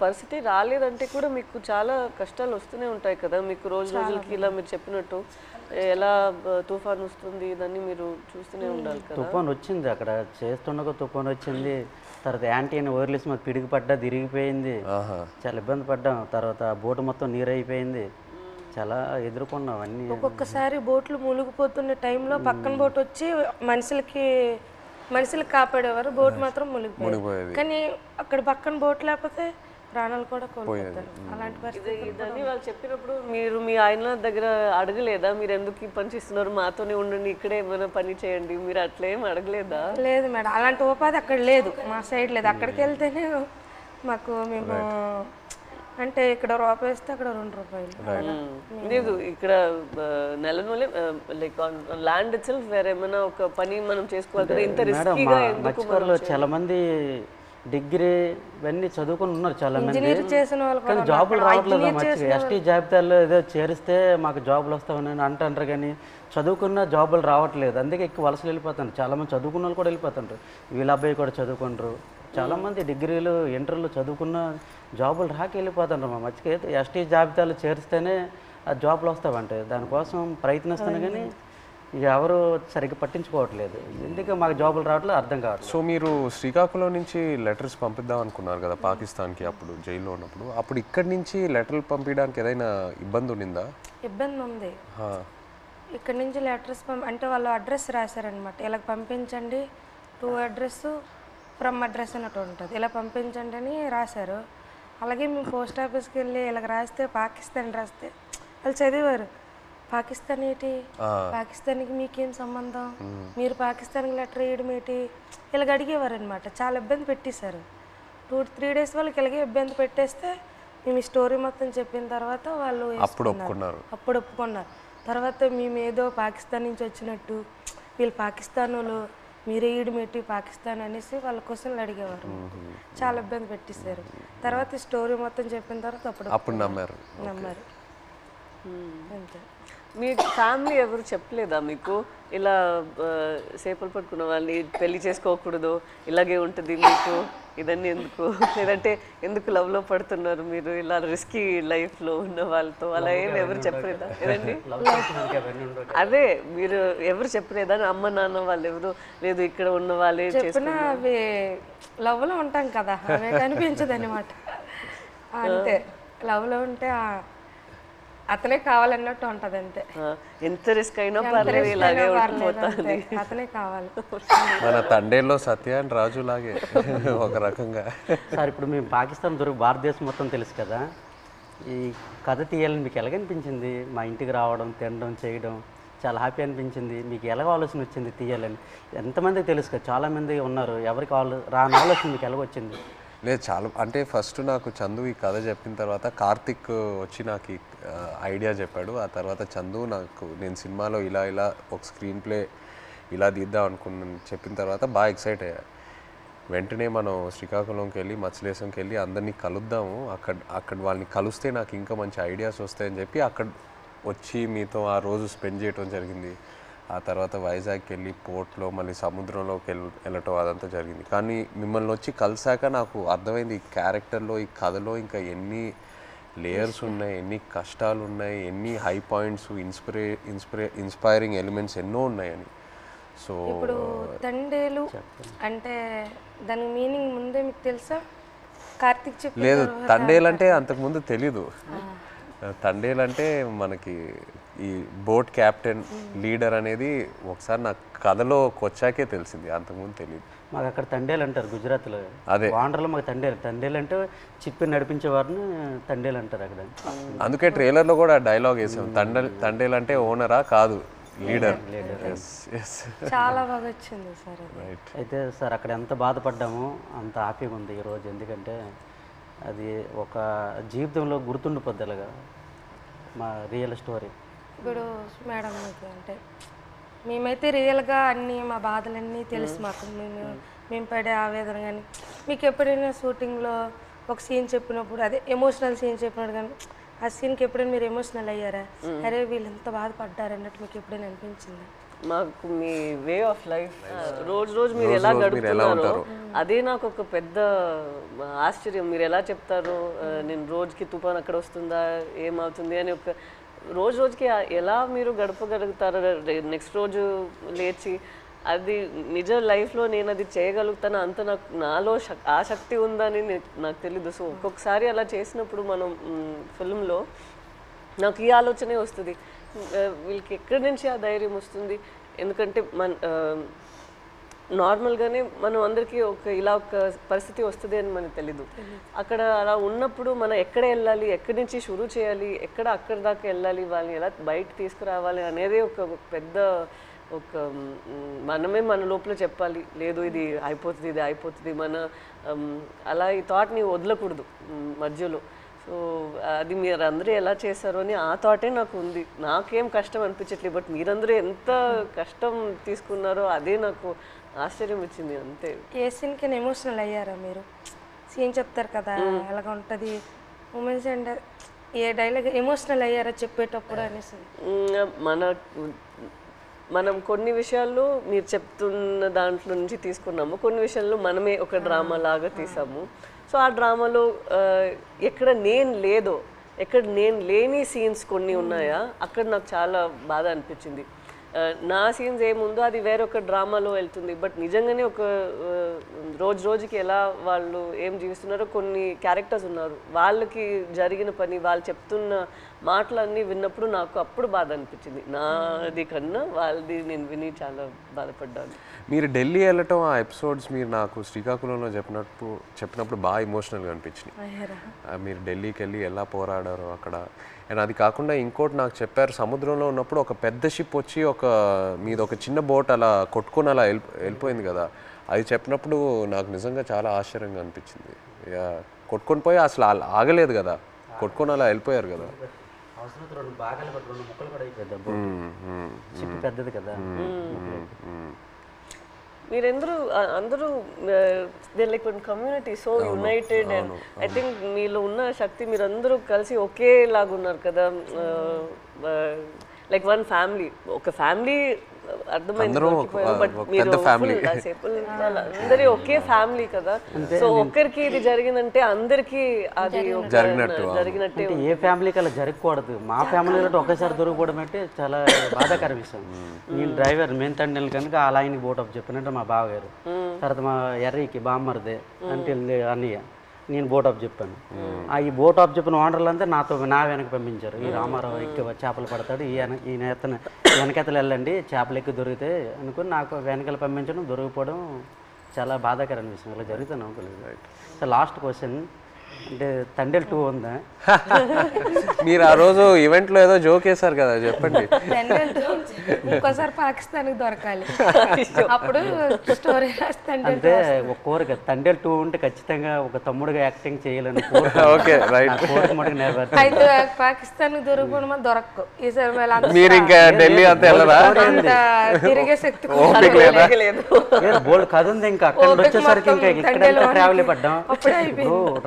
పరిస్థితి రాలేదంటే కూడా మీకు చాలా కష్టాలు వస్తూనే ఉంటాయి కదా, మీకు రోజు రోజులకి ఇలా మీరు చెప్పినట్టు ఎలా తుఫాన్ వస్తుంది ఇదన్నీ మీరు చూస్తూనే ఉండాలి కదా. తుఫాన్ వచ్చింది అక్కడ చేస్తుండగా తుఫాన్ వచ్చింది. తర్వాత యాంటీ అని వైర్లెస్ మాకు పిడికి పడ్డా తిరిగిపోయింది. చాలా ఇబ్బంది పడ్డాం. తర్వాత బోటు మొత్తం నీరు అయిపోయింది. చాలా ఎదుర్కొన్నాం అన్నీ. ఒక్కొక్కసారి బోట్లు మునిగిపోతున్న టైంలో పక్కన బోట్ వచ్చి మనుషులకు కాపాడేవారు, బోట్ మాత్రం మునిగిపోయేది. కానీ అక్కడ పక్కన బోట్ లేకపోతే ప్రాణాలు కూడా కోల్పోతారు. అలాంటి పరిస్థితి ఇదని వాళ్ళు చెప్పినప్పుడు మీరు మీ ఆయన దగ్గర అడగలేదా, మీరు ఎందుకు ఈ పని చేస్తున్నారు, మాతోనే ఉండండి, ఇక్కడే ఏమైనా పని చేయండి, మీరు అట్లేం అడగలేదా? లేదు మేడం, అలాంటి ఉపాధి అక్కడ లేదు, మా సైడ్ లేదు. అక్కడికి వెళ్తేనే మాకు మేము అంటే ఇక్కడ రూపాయి వేస్తే అక్కడ 2 రూపాయలు లేదు. ఇక్కడ నెల లైక్ ల్యాండ్ ఇట్ సెల్ఫ్ వేరే ఏమైనా ఒక పని మనం చేసుకోవాలి కదా, ఇంత రిస్కీగా ఎందుకు? మత్స్యకారులు చాలా మంది డిగ్రీ ఇవన్నీ చదువుకుని ఉన్నారు చాలా మంది, కానీ జాబులు రావట్లేదు. మంచిగా ఎస్టీ జాబితాల్లో ఏదో చేరిస్తే మాకు జాబులు వస్తామని అంటారు, కానీ చదువుకున్న జాబులు రావట్లేదు. అందుకే ఎక్కువ వలసలు వెళ్ళిపోతారు. చాలామంది చదువుకున్న వాళ్ళు కూడా వెళ్ళిపోతుంటారు. వీళ్ళ అబ్బాయి కూడా చదువుకుంటారు. చాలామంది డిగ్రీలు ఇంటర్లు చదువుకున్న జాబులు రాక వెళ్ళిపోతుంటారు. మా మధ్యకి ఎస్టీ జాబితాలు చేరిస్తేనే ఆ జాబులు వస్తామంటే దానికోసం ప్రయత్నిస్తాను, కానీ ఎవరు సరిగ్గా పట్టించుకోవట్లేదు. ఎందుకు మాకు జాబులు రావట్లేదు అర్థం కావట్లేదు. సో మీరు శ్రీకాకుళం నుంచి లెటర్స్ పంపిద్దాం అనుకున్నారు కదా పాకిస్తాన్కి, అప్పుడు జైల్లో ఉన్నప్పుడు. అప్పుడు ఇక్కడి నుంచి లెటర్లు పంపించడానికి ఏదైనా ఇబ్బంది ఉండిందా? ఇబ్బంది ఉంది. ఇక్కడ నుంచి లెటర్స్ అంటే వాళ్ళు అడ్రస్ రాశారనమాట, ఇలా పంపించండి, టు అడ్రస్ ఫ్రమ్ అడ్రస్ అన్నట్టు ఉంటుంది, ఇలా పంపించండి అని రాశారు. అలాగే మేము పోస్ట్ ఆఫీస్కి వెళ్ళి ఇలా రాస్తే పాకిస్తాన్ రాస్తే వాళ్ళు చదివారు, పాకిస్తాన్ ఏంటి, పాకిస్తాన్కి మీకేం సంబంధం, మీరు పాకిస్తాన్కి లెటర్ వేయడం ఏంటి, ఇలాగ అడిగేవారు అనమాట. చాలా ఇబ్బంది పెట్టేశారు. 2-3 డేస్ వాళ్ళకి ఇలాగే ఇబ్బంది పెట్టేస్తే మేము ఈ స్టోరీ మొత్తం చెప్పిన తర్వాత వాళ్ళు అప్పుడు ఒప్పుకున్నారు. తర్వాత మేము ఏదో పాకిస్తాన్ నుంచి వచ్చినట్టు, వీళ్ళు పాకిస్తాన్ వాళ్ళు, మీరే ఈడుమెట్టి పాకిస్తాన్ అనేసి వాళ్ళ క్వశ్చన్లు అడిగేవారు. చాలా ఇబ్బంది పెట్టేశారు. తర్వాత ఈ స్టోరీ మొత్తం చెప్పిన తర్వాత అప్పుడు నమ్మారు. అంతే. మీ ఫ్యామిలీ ఎవరు చెప్పలేదా మీకు ఇలా చేపలు పట్టుకున్న వాళ్ళని పెళ్లి చేసుకోకూడదు, ఇలాగే ఉంటుంది మీకు, ఇదన్నీ ఎందుకు, లేదంటే ఎందుకు లవ్లో పడుతున్నారు మీరు ఇలా రిస్కీ లైఫ్లో ఉన్న వాళ్ళతో, అలా ఏమి ఎవరు చెప్పలేదా? ఏదండి అదే మీరు ఎవరు చెప్పలేదా? అమ్మ నాన్న వాళ్ళు ఎవరు లేదు, ఇక్కడ ఉన్న వాళ్ళే చెప్పిన అవి లవ్లో ఉంటాం కదా, అవి కనిపించదు అనమాట. అంతే, లవ్లో ఉంటే అతనే కావాలన్నట్టు ఉంటది. అంతే, ఎంత రిస్క్ అయినా పర్లేదు, ఇలాగే ఉండిపోతుంది, అతనే కావాలి. మన తండేల్లో సత్యాన్ రాజు లాగే ఒక రకంగా. సార్ ఇప్పుడు మేము పాకిస్తాన్ భారతదేశం మొత్తం తెలుసు కదా, ఈ కథ తీయాలని మీకు ఎలాగనిపించింది? మా ఇంటికి రావడం, తినడం, చేయడం చాలా హ్యాపీ అనిపించింది. మీకు ఎలాగ ఆలోచన వచ్చింది తీయాలని? ఎంతమందికి తెలుసు కదా, చాలామంది ఉన్నారు, ఎవరికి రాని ఆలోచన మీకు ఎలాగొచ్చింది? లేదు, చాలా అంటే ఫస్ట్ నాకు చందు ఈ కథ చెప్పిన తర్వాత కార్తిక్ వచ్చి నాకు ఈ ఐడియా చెప్పాడు. ఆ తర్వాత చందు నేను సినిమాలో ఇలా ఒక స్క్రీన్ ప్లే ఇలా తీద్దాం అనుకున్నాను చెప్పిన తర్వాత బాగా ఎక్సైట్ అయ్యా. వెంటనే మనం శ్రీకాకుళంకి వెళ్ళి మత్స్యలేశంకి వెళ్ళి అందరినీ కలుద్దాము, అక్కడ వాళ్ళని కలిస్తే నాకు ఇంకా మంచి ఐడియాస్ వస్తాయని చెప్పి అక్కడ వచ్చి మీతో ఆ రోజు స్పెండ్ చేయడం జరిగింది. ఆ తర్వాత వైజాగ్కి వెళ్ళి పోర్ట్లో మళ్ళీ సముద్రంలోకి వెళ్ళటం అదంతా జరిగింది. కానీ మిమ్మల్ని వచ్చి కలిసాక నాకు అర్థమైంది ఈ క్యారెక్టర్లో, ఈ కథలో ఇంకా ఎన్ని లేయర్స్ ఉన్నాయి, ఎన్ని కష్టాలు ఉన్నాయి, ఎన్ని హై పాయింట్స్, ఇన్స్పైరింగ్ ఎలిమెంట్స్ ఎన్నో ఉన్నాయని. సో ఇప్పుడు తండేలు అంటే దాని మీనింగ్ ముందే మీకు తెలుసా? కార్తిక్ చెప్పి లేదు, తండేలు అంటే అంతకుముందు తెలీదు. తండేలు అంటే మనకి ఈ బోట్ క్యాప్టెన్ లీడర్ అనేది ఒకసారి నాకు కథలోకి వచ్చాకే తెలిసింది, అంతకుముందు తెలియదు. మాకు అక్కడ తండేలు అంటారు గుజరాత్లో. అదే వాండర్లో మాకు తండేలు అంటే చిప్పి నడిపించే వారిని తండేలు అంటారు అక్కడ. అందుకే ట్రైలర్లో కూడా డైలాగ్ వేసాం, తండేలు అంటే ఓనరా కాదు, లీడర్. చాలా బాగా వచ్చింది సార్. అయితే సార్ అక్కడ ఎంత బాధపడ్డామో అంత హ్యాపీగా ఉంది ఈరోజు, ఎందుకంటే అది ఒక జీవితంలో గుర్తుండిపోద్దలుగా మా రియల్ స్టోరీ. ఇప్పుడు మేడం మీకు అంటే మేమైతే రియల్గా అన్నీ మా బాధలన్నీ తెలుసు మాకు, మేము పడే ఆవేదన. కానీ మీకు ఎప్పుడైనా షూటింగ్లో ఒక సీన్ చెప్పినప్పుడు, అదే ఎమోషనల్ సీన్ చెప్పినప్పుడు కానీ ఆ సీన్కి ఎప్పుడైనా మీరు ఎమోషనల్ అయ్యారా? అరే వీళ్ళు ఎంత బాధపడ్డారు అన్నట్టు మీకు ఎప్పుడైనా అనిపించిందా? మాకు మీ వే ఆఫ్ లైఫ్ రోజు రోజు మీరు ఎలా గడుపుతున్నారో అదే నాకు ఒక పెద్ద ఆశ్చర్యం. మీరు ఎలా చెప్తారో నేను రోజుకి తుఫాన్ అక్కడ వస్తుందా ఏమవుతుంది అని ఒక రోజు రోజుకి ఎలా మీరు గడపగలుగుతారో నెక్స్ట్ రోజు లేచి అది నిజ లైఫ్లో నేను అది చేయగలుగుతాను అంత నాలో ఆ శక్తి ఉందని నాకు తెలీదు. సో ఒక్కొక్కసారి అలా చేసినప్పుడు మనం ఫిల్మ్లో నాకు ఈ ఆలోచనే వస్తుంది, వీళ్ళకి ఎక్కడి నుంచి ఆ ధైర్యం వస్తుంది. ఎందుకంటే నార్మల్గానే మనం అందరికీ ఇలా ఒక పరిస్థితి వస్తుంది అని మనకు తెలీదు. అక్కడ అలా ఉన్నప్పుడు మనం ఎక్కడ వెళ్ళాలి, ఎక్కడి నుంచి షురూ చేయాలి, అక్కడి దాకా వెళ్ళాలి, వాళ్ళని ఎలా బయట తీసుకురావాలి అనేది ఒక పెద్ద మనమే మన లోపల చెప్పాలి, లేదు ఇది అయిపోతుంది మన అలా ఈ థాట్ని వదలకూడదు మధ్యలో. సో అది మీరు అందరూ ఎలా చేశారో అని ఆ థాటే నాకు ఉంది. నాకేం కష్టం అనిపించట్లేదు, బట్ మీరందరూ ఎంత కష్టం తీసుకున్నారో అదే నాకు ఆశ్చర్యం ఇచ్చింది అంతే. ఏ సీన్కి ఎమోషనల్ అయ్యారా మీరు? సీన్ చెప్తారు కదా ఎలాగ ఉంటుంది moments and a dialogue emotional అయ్యారా చెప్పేటప్పుడు అనేసి? మనం కొన్ని విషయాల్లో మీరు చెప్తున్న దాంట్లో నుంచి తీసుకున్నాము, కొన్ని విషయాల్లో మనమే ఒక డ్రామా లాగా తీసాము. సో ఆ డ్రామాలో ఎక్కడ నేను లేని సీన్స్ కొన్ని ఉన్నాయా, అక్కడ నాకు చాలా బాధ అనిపించింది. నా సీన్స్ ఏముందో అది వేరొక డ్రామాలో వెళ్తుంది, బట్ నిజంగానే ఒక రోజుకి ఎలా వాళ్ళు ఏం జీవిస్తున్నారో కొన్ని క్యారెక్టర్స్ ఉన్నారు, వాళ్ళకి జరిగిన పని వాళ్ళు చెప్తున్న మాటలన్నీ విన్నప్పుడు నాకు అప్పుడు బాధ అనిపించింది. నాది కన్నా వాళ్ళది నేను విని చాలా బాధపడ్డాను. మీరు ఢిల్లీ వెళ్ళటం ఆ ఎపిసోడ్స్ మీరు నాకు శ్రీకాకుళంలో చెప్పినప్పుడు బాగా ఎమోషనల్గా అనిపించినాయి. మీరు ఢిల్లీకి వెళ్ళి ఎలా పోరాడారో అక్కడ. అండ్ అది కాకుండా ఇంకోటి నాకు చెప్పారు, సముద్రంలో ఉన్నప్పుడు ఒక పెద్ద షిప్ వచ్చి మీది ఒక చిన్న బోట్ అలా కొట్టుకొని అలా వెళ్ళిపోయింది కదా, అది చెప్పినప్పుడు నాకు నిజంగా చాలా ఆశ్చర్యంగా అనిపించింది. కొట్టుకొని పోయి అసలు ఆగలేదు కదా, కొట్టుకొని అలా వెళ్ళిపోయారు కదా. పెద్దది కదా. అందరూ like one community so United. And I think మీలో ఉన్న శక్తి మీరందరూ కలిసి ఒకేలాగా ఉన్నారు కదా, లైక్ వన్ ఫ్యామిలీ, ఒక ఫ్యామిలీ అర్థమైంది. బట్ మీరు అందరి ఒకే ఫ్యామిలీ కదా, సో ఒక్కరికి ఇది జరిగిందంటే అందరికి అది జరిగినట్టే. ఏ ఫ్యామిలీకి అలా జరగకూడదు, మా ఫ్యామిలీలో ఒకేసారి దొరికిపోవడం అంటే చాలా బాధాకర విషయం. నేను డ్రైవర్ మెయిన్ తండ్రి కనుక అలా ఆయనకి బోట్ ఆఫ్ చెప్పినట్టు మా బావగారు, తర్వాత మా ఎర్రికి బామ్మరిదే అంటే అన్నయ్య, నేను బోట్ ఆఫ్ చెప్పాను. ఈ బోట్ ఆఫ్ చెప్పిన ఓనర్లంతా నా వెనక పంపించారు. ఈ రామారావు ఎక్కువ చేపలు పడతాడు, ఈ వెనకెతలు వెళ్ళండి చేపలు ఎక్కువ దొరికితే అనుకుని నాకు వెనకాల పంపించడం, దొరికిపోవడం చాలా బాధాకరమైన విషయం. ఇలా జరుగుతుంది అనుకోలేదు. సో లాస్ట్ క్వశ్చన్ అంటే తండేల్ 2 ఉందా? మీరు ఆ రోజు ఈవెంట్లో ఏదో జోక్ వేశారు కదా, చెప్పండి. ఇంకోసారి పాకిస్తాన్కి దొరకాలి, అప్పుడు స్టోరీ అంటే ఒక కోరిక తండేల్ 2 ఉంటే ఖచ్చితంగా ఒక తమ్ముడుగా యాక్టింగ్ చేయాలని అయితే పాకిస్తాన్ దొరకకుండా దొరకకు. ఈసారి మీరు ఇంకా ఢిల్లీ అంతా వెళ్ళరా? తిరిగే శక్తి బోల్డ్ కథ ఉంది. ఇంకా అక్కడ వచ్చేసరికి ఇంకా ఇక్కడ ట్రావెల్ పడ్డాం.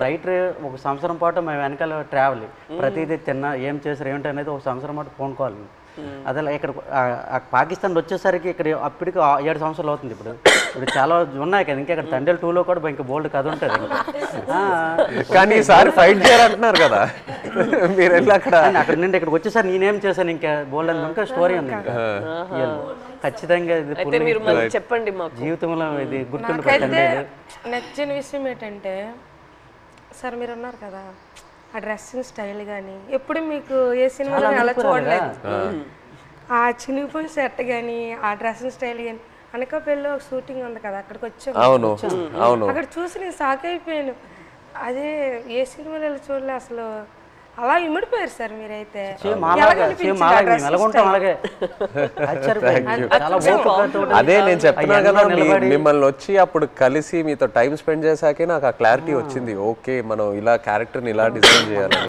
రైటర్ ఒక సంవత్సరం పాటు మేము వెనకాల ట్రావెల్, ప్రతిదీ తిన్నా ఏం చేసారు ఏమిటి అనేది ఒక సంవత్సరం పాటు ఫోన్ కాల్. అదే ఇక్కడ పాకిస్తాన్ వచ్చేసరికి ఇక్కడ అప్పటికి 7 సంవత్సరాలు అవుతుంది. ఇప్పుడు చాలా ఉన్నాయి కదా, ఇంకా ఇక్కడ తండేల్ 2లో కూడా ఇంకా బోల్డ్ కథ ఉంటుంది. కానీ ఈసారి ఫైట్ చేయాలంటున్నారు కదా మీరు వెళ్ళి అక్కడ నుండి ఇక్కడికి వచ్చేసరికి నేనేం చేశాను ఇంకా బోల్డ్ అని ఇంకా స్టోరీ ఉంది. ఇంకా ఖచ్చితంగా చెప్పండి జీవితంలో ఇది గుర్తుండిపోతుంది. నచ్చిన విషయం ఏంటంటే సార్ మీరు ఉన్నారు కదా, ఆ డ్రెస్సింగ్ స్టైల్ కానీ ఎప్పుడు మీకు ఏ సినిమాలో అలా చూడలేదు. ఆ చినిగిపోయిన షర్ట్ కానీ ఆ డ్రెస్సింగ్ స్టైల్ కానీ అనకాపల్లిలో ఒక షూటింగ్ ఉంది కదా, అక్కడికి వచ్చాము. అక్కడ చూసి నేను షాక్ అయిపోయాను. అదే ఏ సినిమాలో చూడలే అసలు, అలా ఇమిడిపోయారు సార్ మీరైతే. అదే నేను చెప్తున్నా కదా, మిమ్మల్ని వచ్చి అప్పుడు కలిసి మీతో టైం స్పెండ్ చేశాకే నాకు ఆ క్లారిటీ వచ్చింది. ఓకే మనం ఇలా క్యారెక్టర్ని ఇలా డిజైన్ చేయాలి.